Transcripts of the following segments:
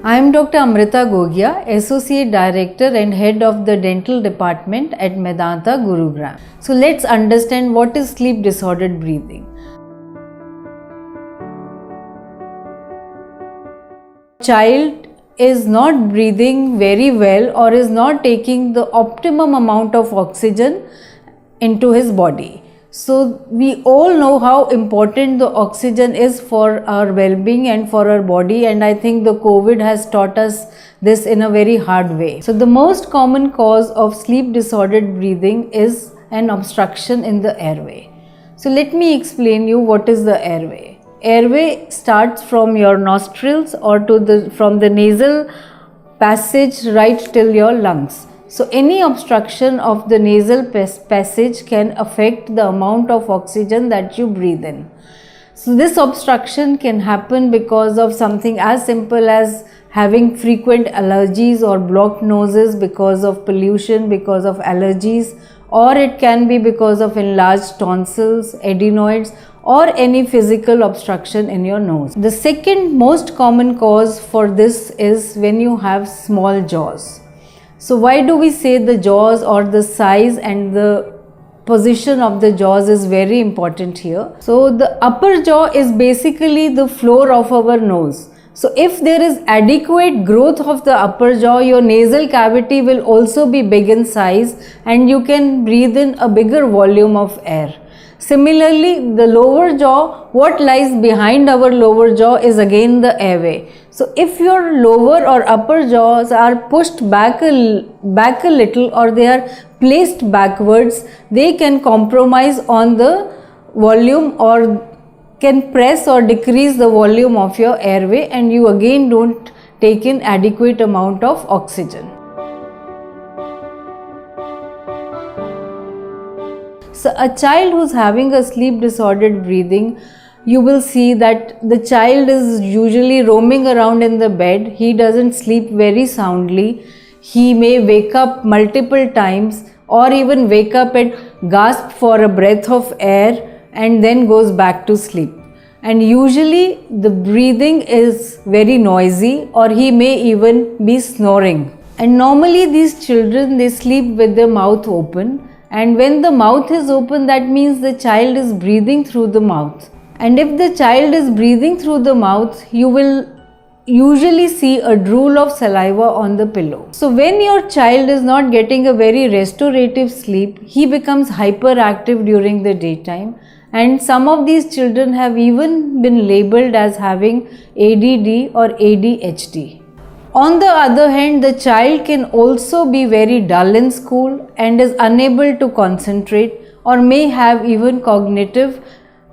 I am Dr. Amrita Gogia, Associate Director and Head of the Dental Department at Medanta, Gurugram. So let's understand what is sleep disordered breathing. Child is not breathing very well or is not taking the optimum amount of oxygen into his body. So we all know how important the oxygen is for our well-being and for our body, and I think the COVID has taught us this in a very hard way. So the most common cause of sleep disordered breathing is an obstruction in the airway. So let me explain you what is the airway. Airway starts from your nostrils or from the nasal passage right till your lungs. So any obstruction of the nasal passage can affect the amount of oxygen that you breathe in. So this obstruction can happen because of something as simple as having frequent allergies or blocked noses because of pollution, because of allergies, or it can be because of enlarged tonsils, adenoids, or any physical obstruction in your nose. The second most common cause for this is when you have small jaws. So why do we say the jaws, or the size and the position of the jaws is very important here? So the upper jaw is basically the floor of our nose. So if there is adequate growth of the upper jaw, your nasal cavity will also be big in size and you can breathe in a bigger volume of air. Similarly, the lower jaw, what lies behind our lower jaw is again the airway. So if your lower or upper jaws are pushed back a little, or they are placed backwards, they can compromise on the volume or can press or decrease the volume of your airway, and you again don't take in adequate amount of oxygen. So a child who's having a sleep disordered breathing, you will see that the child is usually roaming around in the bed. He doesn't sleep very soundly. He may wake up multiple times or even wake up and gasp for a breath of air and then goes back to sleep. And usually the breathing is very noisy, or he may even be snoring. And normally these children, they sleep with their mouth open. And when the mouth is open, that means the child is breathing through the mouth. And if the child is breathing through the mouth, you will usually see a drool of saliva on the pillow. So when your child is not getting a very restorative sleep, he becomes hyperactive during the daytime. And some of these children have even been labeled as having ADD or ADHD. On the other hand, the child can also be very dull in school and is unable to concentrate, or may have even cognitive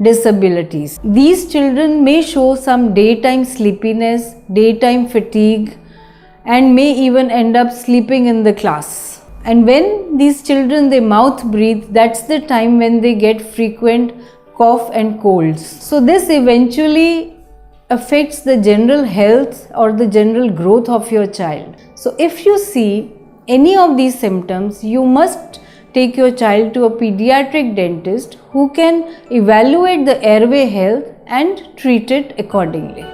disabilities. These children may show some daytime sleepiness, daytime fatigue, and may even end up sleeping in the class. And when these children, they mouth breathe, that's the time when they get frequent cough and colds. So this eventually affects the general health or the general growth of your child. So if you see any of these symptoms, you must take your child to a pediatric dentist who can evaluate the airway health and treat it accordingly.